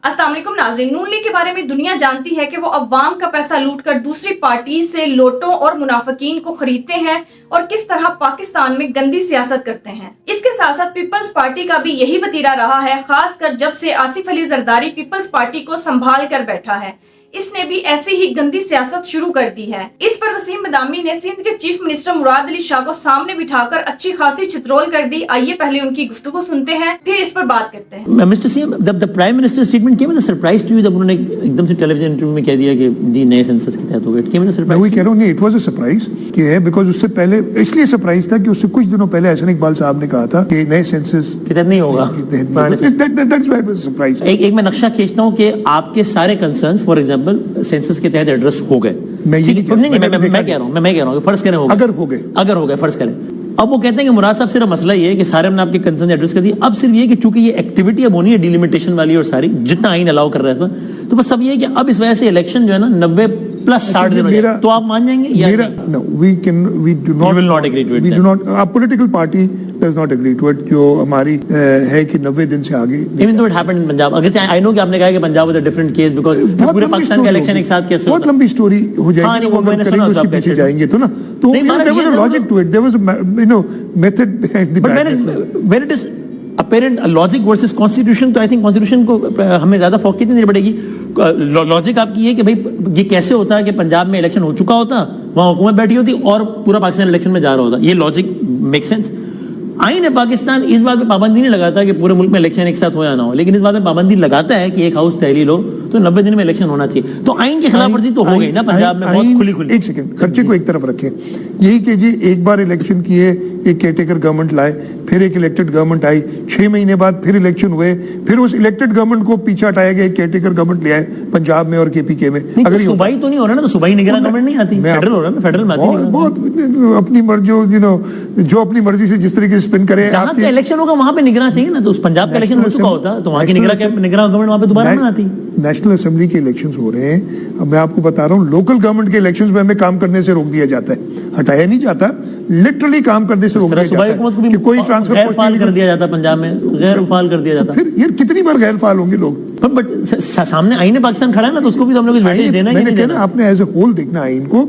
अस्सलाम वालेकुम नाज़रीन, नून लीग के बारे में दुनिया जानती है कि वो अवाम का पैसा लूटकर दूसरी पार्टी से लोटों और मुनाफिकीन को खरीदते हैं और किस तरह पाकिस्तान में गंदी सियासत करते हैं। इसके साथ साथ पीपल्स पार्टी का भी यही वतीरा रहा है, खासकर जब से आसिफ अली जरदारी पीपल्स पार्टी को संभाल कर बैठा है। इसने भी ऐसी ही गंदी सियासत शुरू कर दी है। इस पर वसीम बदामी ने सिंध के चीफ मिनिस्टर मुराद अली शाह को सामने बिठाकर अच्छी खासी चित्रोल कर दी। आइए पहले उनकी गुफ्तगू सुनते हैं, फिर इस पर बात करते हैं। Mister CM, the prime minister statement came as a surprise to you जब उन्होंने एकदम से टेलीविजन इंटरव्यू में कह दिया कि जी नए सेंसस के तहत होगा? It came as a surprise. मैं वही कह रहा हूँ, नहीं, इट वाज अ सरप्राइज कि है बिकॉज उससे पहले इसलिए सरप्राइज था कि उससे कुछ दिनों पहले एहसन इकबाल साहब ने कहा था कि नए सेंसस के तहत नहीं होगा। That's why it was surprise. एक मैं नक्शा खींचता हूँ कि आपके सारे कंसर्न्स फॉर एग्जांपल सेंसस के तहत एड्रेस हो गए। मैं ये नहीं मैं कह रहा हूँ फर्ज करें अगर हो गए फर्ज करें। अब वो कहते हैं कि मुराद साहब सिर्फ मसला ये है कि सारे हमने आपके कंसर्न एड्रेस कर दिए। अब सिर्फ ये कि चूंकि ये एक्टिविटी अब होनी है डिलिमिटेशन वाली और सारी जितना आइन अलाउ कर रहा है इसमें, तो बस सब ये है कि अब इस वजह से इलेक्शन जो है ना 90 प्लस 60 दिन हो जाए, तो आप मान जाएंगे या political party does not agree to it. जो हमारी है कि 90 दिन से आगे even though it happened in Punjab. अगर आई नो कि आपने कहा कि Punjab was a different case because पूरे पाकिस्तान का इलेक्शन एक साथ कैसे बहुत लंबी स्टोरी हो जाएगी। वो मैंने सुना उसके पीछे जाएंगे तो ना, तो there was a logic to it, there was a method behind the madness. When it is apparent logic versus constitution, तो आई थिंक कॉन्स्टिट्यूशन को हमें ज्यादा फोकस नहीं पड़ेगी। लॉजिक आपकी है कि भाई ये कैसे होता है कि पंजाब में इलेक्शन हो चुका होता, वहां हुकूमत बैठी होती और पूरा पाकिस्तान इलेक्शन में जा रहा होता। ये लॉजिक मेक सेंस। आईन पाकिस्तान इस बात पे पाबंदी नहीं लगाता कि पूरे मुल्क में इलेक्शन एक साथ हो या ना हो, लेकिन इस बात में पाबंदी लगाता है कि एक हाउस तहलील हो तो 90 दिन में इलेक्शन होना चाहिए। तो आईन की खिलाफ वर्जी तो हो गई ना पंजाब में बहुत खुली। एक सेकंड, खर्चे को एक तरफ रखें। यही कि जी एक बार इलेक्शन किए, एक केयरटेकर गवर्नमेंट लाए, फिर एक इलेक्टेड गवर्नमेंट आई, 6 महीने बाद फिर इलेक्शन हुए, फिर उस इलेक्टेड गवर्नमेंट को पीछे हटाया गया, एक केयरटेकर गवर्नमेंट ले आए पंजाब में और केपीके में। अगर सूबाई तो नहीं हो रहा ना, तो सूबाई निगरान गवर्नमेंट नहीं आती, फेडरल हो रहा है। फेडरल में बहुत अपनी मर्जी जो अपनी मर्जी से जिस तरीके से स्पिन करे। इलेक्शन होगा वहां पे निगरान चाहिए ना, तो पंजाब का इलेक्शन हो चुका होता तो वहां की निगरान गवर्नमेंट वहां पे दोबारा ना आती। नेशनल असेंबली के इलेक्शंस हो रहे हैं, अब मैं आपको बता रहा हूँ लोकल गवर्नमेंट के इलेक्शंस में हमें काम करने से रोक दिया जाता है, हटाया नहीं जाता, लिटरली काम करने से रोक दिया जाता है कि कोई ट्रांसफर कर दिया जाता पंजाब में, गैर फाल कर दिया जाता। फिर यार कितनी बार गैर फाल होंगे लोग? बट सामने आईन पाकिस्तान खड़ा है ना, तो उसको भी तो हम लोग वेटेज देना है। मैंने कहना आपने एज ए होल देखना आईन को।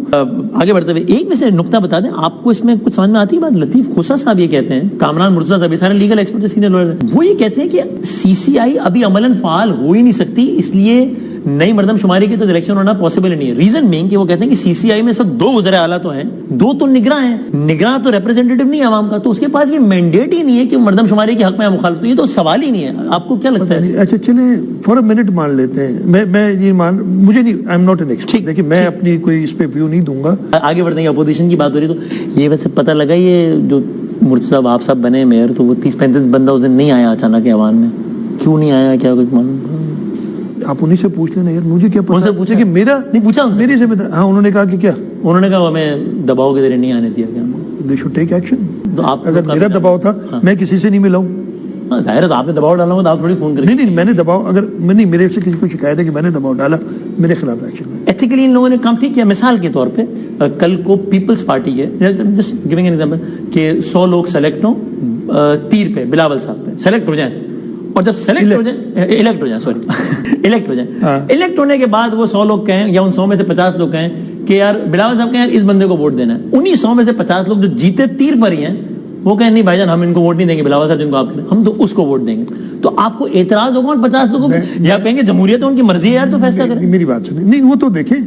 आगे बढ़ते हुए एक में से नुक्ता बता दें, आपको इसमें कुछ समझ में आती है बात? लतीफ खोसा साहब ये कहते हैं, कामरान मुर्तजा साहब, सारे लीगल एक्सपर्ट सीनियर लॉयर, वो ये कहते हैं कि सीसीआई अभी अमलन फाल हो ही नहीं सकती, इसलिए नई मर्दमशुमारी की तो इलेक्शन होना पॉसिबल ही नहीं है। रीजन बीइंग कि वो कहते हैं कि सीसीआई में सब 2 वज़ीर आला तो हैं, 2 तो निगरान हैं, निगरान तो रिप्रेजेंटेटिव नहीं है आवाम का, तो उसके पास ये मैंडेट ही नहीं है कि मर्दमशुमारी के हक में मुखालिफ। तो ये तो सवाल ही नहीं है। आपको क्या लगता है? अच्छा चले फॉर अ मिनट मान लेते हैं, मैं ये मुझे नहीं, I am not an expert, देखिए मैं अपनी कोई इस पे व्यू नहीं दूंगा। आगे बढ़ते हैं, अपोजिशन की बात हो रही, तो ये वैसे पता लगा ये जो मुर्तजा साहब आप सब बने मेयर, तो वो 30-35 बंदा उस दिन नहीं आया अचानक ऐवान में, क्यों नहीं आया, क्या कुछ मालूम? आप उन्हीं से पूछ लेना यार, मुझे क्या पता। पूछा कि मेरा नहीं पूछा, मेरी जिम्मेदारी। हाँ, उन्होंने कहा कि क्या? उन्होंने कहा हमें दबाव के जरिए नहीं आने दिया क्या? They should take action. तो आप अगर मेरा दबाव था, मैं किसी से नहीं मिला हूँ। जाहिर है, तो आपने दबाव डाला होगा तो आप थोड़ी फोन करेंगे। नहीं, मैंने दबाव, अगर नहीं मेरे से किसी को शिकायत है कि मैंने दबाव डाला, मेरे खिलाफ एक्शन। एथिकली इन लोगों ने काम ठीक किया। मिसाल के तौर पे कल को पीपल्स पार्टी के, जस्ट गिविंग एन एग्जांपल, कि 100 लोग सेलेक्ट हो तीर पे, बिलावल साहब पे सेलेक्ट हो जाए, और जब इलेक्ट होने के बाद वो 100 लोग कहें या उन 100 में से 50 लोग कहें कि यार बिलावल साहब कहें यार इस बंदे को वोट देना है, उन्हीं 100 में से 50 लोग जो जीते तीर पर ही हैं वो कहें नहीं भाईजान हम इनको वोट नहीं देंगे, बिलावल साहब जिनको आप करें हम तो उसको वोट देंगे, तो आपको एतराज होगा और 50 लोगों को या कहेंगे जमहूरियत है उनकी मर्जी है यार तो फैसला करें। मेरी बात सुनिए, नहीं वो तो देखें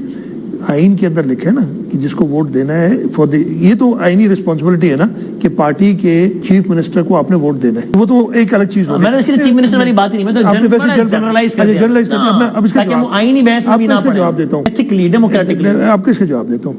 आइन के अंदर लिखे ना कि जिसको वोट देना है फॉर द, ये तो आईनी रिस्पांसिबिलिटी है ना कि पार्टी के चीफ मिनिस्टर को आपने वोट देना है, वो तो एक अलग चीज होगी। मैंने सिर्फ चीफ मिनिस्टर वाली बात ही नहीं, मैं तो जनरलाइज कर दिया, जनरलाइज कर दिया। मैं अब इसका आईनी बहस में भी ना पड़े। जवाब देता हूं, एथिकली डेमोक्रेटिकली आपको इसका जवाब देता हूं।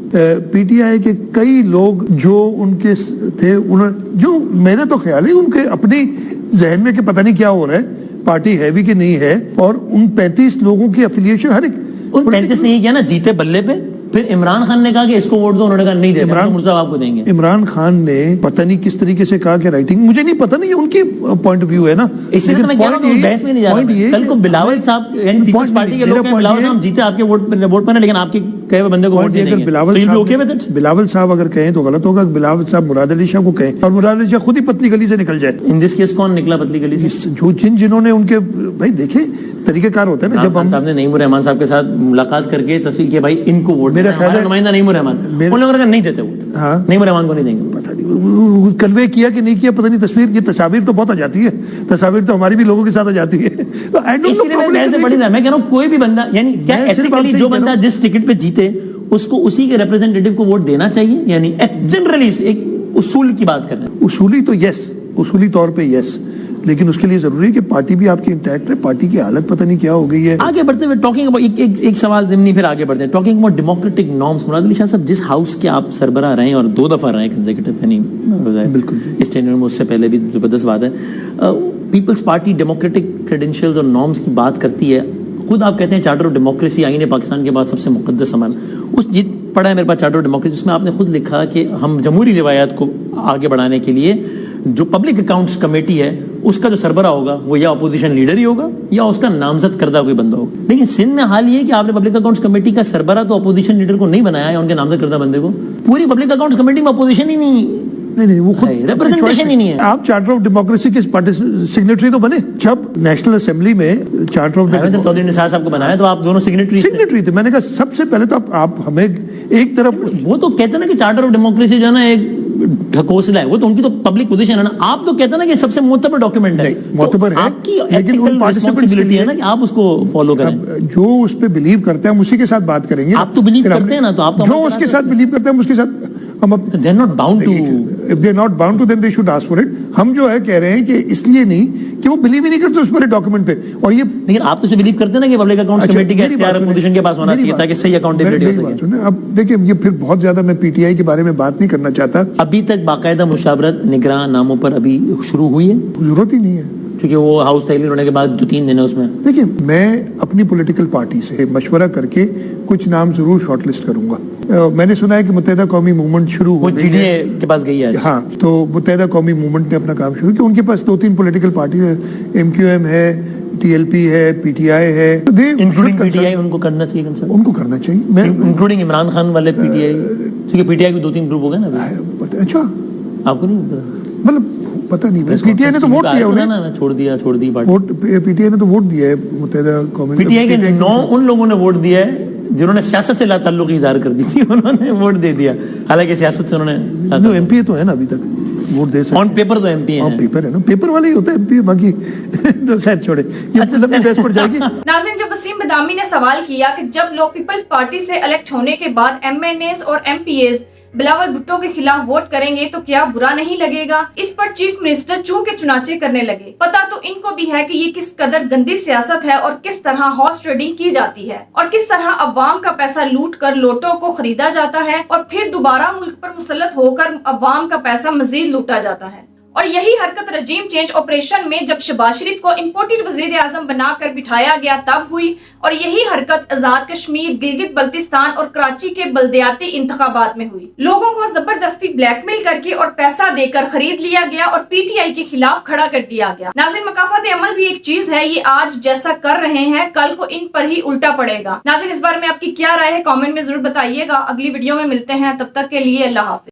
पीटीआई के कई लोग जो उनके थे, उन्होंने जो मेरा तो ख्याल है उनके अपनी जहन में कि पता नहीं क्या हो रहा है, पार्टी है भी कि नहीं है, और उन 35 लोगों की एफिलिएशन हर एक 35 नहीं किया ना, जीते बल्ले पे پھر عمران خان نے کہا کہ اس کو ووٹ دو, انہوں نے کہا نہیں دیتے, مرزا صاحب آپ کو دیں گے. عمران خان نے پتہ نہیں کس طریقے سے کہا کہ رائٹنگ, مجھے نہیں پتہ, نہیں ان کی پوائنٹ آف ویو ہے نا, اس لیے میں کہہ رہا ہوں بحث میں نہیں جا رہا. کل کو بلاول صاحب یعنی پیپلز پارٹی کے لوگ بلاول صاحب جیتے آپ کے ووٹ پر, لیکن آپ کے کہے ہوئے بندے کو ووٹ دیں گے. بلاول صاحب اگر کہیں تو غلط ہوگا, بلاول صاحب مراد علی شاہ کو کہیں اور مراد علی شاہ خود ہی پتلی گلی سے نکل جائے. ان دس کیس کون نکلا پتلی گلی سے؟ جو جنہوں نے ان کے بھائی دیکھیں طریقہ کار ہوتا ہے نا, جب ہم صاحب نے نعیم الرحمان صاحب کے ساتھ ملاقات کر کے تصویر کیا بھائی ان کو ووٹ, میرا خیال ہے نمائندہ نعیم الرحمان, ان لوگوں نے نہیں دیتے ووٹ, نعیم الرحمان کو نہیں دیں گے. پتہ نہیں کنوے کیا کہ نہیں کیا, پتہ نہیں. تصویر یہ تصاویر تو بہت آ جاتی ہے, تصاویر تو ہماری بھی لوگوں کے ساتھ آ جاتی ہے. اسی لیے میں سے بڑی میں کہہ رہا ہوں کوئی بھی بندہ یعنی کیا ایتھیکلی جو بندہ جس ٹکٹ پہ جیتے اس کو اسی کے ریپرزینٹیٹیو کو ووٹ دینا چاہیے, یعنی جنرلی ایک اصول کی بات کر رہے ہیں. اصولی تو یس, اصولی طور پہ یس, لیکن اس کے لیے ضروری ہے کہ پارٹی بھی آپ کی انٹیکٹ ہے. پارٹی کی حالت پتہ نہیں کیا ہو گئی ہے. آگے بڑھتے ہوئے ٹاکنگ اباؤٹ ایک سوال ضمنی, پھر آگے بڑھتے ہیں. ٹاکنگ اباؤٹ ڈیموکریٹک نارمز, مراد علی شاہ صاحب جس ہاؤس کے آپ سربراہ رہے ہیں اور 2 دفعہ رہے ہیں کنزیکٹیو, یعنی بالکل اس ٹینیور میں, اس سے پہلے بھی زبردست بات ہے. پیپلز پارٹی ڈیموکریٹک کریڈینشیلز اور نارمز کی بات کرتی ہے. خود آپ کہتے ہیں چارٹر آف ڈیموکریسی آئین پاکستان کے بعد سب سے مقدس عمل. اس جیت پڑھا ہے میرے پاس چارٹر آف ڈیموکریسی, اس میں آپ نے خود لکھا کہ ہم جمہوری روایات کو آگے بڑھانے کے لیے جو پبلک اکاؤنٹس کمیٹی ہے اس کا جو سربراہ ہوگا وہ یا اپوزیشن لیڈر ہی ہوگا یا اس کا نامزد کردہ کوئی بندہ ہوگا. لیکن سندھ میں حال یہ ہے کہ آپ نے پبلک اکاؤنٹس کمیٹی کا سربراہ تو اپوزیشن لیڈر کو نہیں بنایا, یا ان کے نامزد کردہ بندے کو. پوری پبلک اکاؤنٹس کمیٹی میں اپوزیشن ہی نہیں, وہ خود ریپرزنٹیشن ہی نہیں ہے. آپ چارٹر آف ڈیموکریسی کے سگنیٹری تو بنے. جب نیشنل اسمبلی میں چارٹر آف چودھری نثار صاحب کو بنایا تو آپ دونوں سگنیٹری تھے. میں نے کہا سب سے پہلے تو آپ ہمیں ایک طرف, وہ تو کہتے ہیں نا کہ چارٹر آف ڈیموکریسی جو ہے نا ایک ڈھکوسلا ہے, وہ تو ان کی تو پبلک پوزیشن ہے نا. آپ تو کہتے ہیں نا کہ سب سے معتبر ڈاکیومنٹ ہے, معتبر ہے, آپ کی لیکن ان ریسپانسبلٹی ہے نا کہ آپ اس کو فالو کریں. جو اس پہ بلیو کرتے ہیں ہم اسی کے ساتھ بات کریں گے. آپ تو بلیو کرتے ہیں نا, تو آپ جو اس کے ساتھ بلیو کرتے ہیں ہم اس کے ساتھ ہم they are not bound to, if they are not bound to them they should ask for it. ہم جو ہے کہہ رہے ہیں کہ اس لیے نہیں کہ وہ بلیو ہی نہیں کرتے اس پر ڈاکیومنٹ پہ. اور یہ لیکن آپ تو اسے بلیو کرتے ہیں نا کہ پبلک اکاؤنٹس کمیٹی کا اختیار اپوزیشن کے پاس ہونا چاہیے تاکہ صحیح اکاؤنٹیبلٹی ہو سکے. اب دیکھیں یہ پھر بہت زیادہ میں پی ٹی آئی کے بارے میں بات نہیں کرنا چاہتا. ابھی تک باقاعدہ مشاورت نگراں ناموں پر ابھی شروع ہوئی ہے, ضرورت ہی نہیں ہے کیونکہ وہ ہاؤس تحلیل ہونے کے بعد جو 3 دن ہے اس میں. دیکھیں میں اپنی پولیٹیکل پارٹی سے مشورہ کر کے کچھ نام ضرور شارٹ لسٹ کروں گا. میں نے سنا ہے کہ متحدہ قومی موومنٹ شروع ہو گئی ہے, کے پاس گئی ہے. ہاں, تو متحدہ قومی موومنٹ نے اپنا کام شروع کیا. ان کے پاس 2-3 پولیٹیکل پارٹی ہے, ایم کیو ایم ہے, ٹی ایل پی ہے, پی ٹی آئی ہے, انکلوڈنگ پی ٹی آئی. ان کو کرنا چاہیے, ان کو کرنا چاہیے, انکلوڈنگ عمران خان والے پی ٹی آئی, کیونکہ پی ٹی آئی کے 2-3 گروپ ہو گئے نا. اچھا آپ کو نہیں مطلب پتہ نہیں, پی ٹی آئی نے تو ووٹ دیا انہیں, چھوڑ دی ووٹ, پی ٹی آئی نے تو ووٹ دیا ہے متحدہ قومی. پی ٹی آئی کے 9 ان لوگوں نے ووٹ دیا ہے جنہوں نے سیاست سے لا تعلقی اظہار کر دی تھی, انہوں نے ووٹ دے دیا. حالانکہ سیاست سے انہوں نے ایم پی اے تو ہے نا ابھی تک ووٹ دے سکتے. آن پیپر تو ایم پی ہے, پیپر ہے نا, پیپر والے ہی ہوتا ہے ایم پی اے, باقی تو خیر چھوڑے, یہ لمبی بحث پڑ جائے گی. ناظرین, جب وسیم بدامی نے سوال کیا کہ جب لوگ پیپلز پارٹی سے الیکٹ ہونے کے بعد ایم این ایز اور M P As Bilawal Bhutto کے خلاف ووٹ کریں گے تو کیا برا نہیں لگے گا, اس پر چیف منسٹر چونکہ چنانچہ کرنے لگے. پتا تو ان کو بھی ہے کہ یہ کس قدر گندی سیاست ہے اور کس طرح ہارس ٹریڈنگ کی جاتی ہے اور کس طرح عوام کا پیسہ لوٹ کر لوٹوں کو خریدا جاتا ہے اور پھر دوبارہ ملک پر مسلط ہو کر عوام کا پیسہ مزید لوٹا جاتا ہے. اور یہی حرکت رجیم چینج آپریشن میں جب شہباز شریف کو امپورٹڈ وزیر اعظم بنا کر بٹھایا گیا تب ہوئی, اور یہی حرکت آزاد کشمیر, گلگت بلتستان اور کراچی کے بلدیاتی انتخابات میں ہوئی. لوگوں کو زبردستی بلیک میل کر کے اور پیسہ دے کر خرید لیا گیا اور پی ٹی آئی کے خلاف کھڑا کر دیا گیا. ناظرین, مکافات عمل بھی ایک چیز ہے, یہ آج جیسا کر رہے ہیں کل کو ان پر ہی الٹا پڑے گا. ناظرین, اس بارے میں آپ کی کیا رائے ہے کامنٹ میں ضرور بتائیے گا. اگلی ویڈیو میں ملتے ہیں, تب تک کے لیے اللہ حافظ.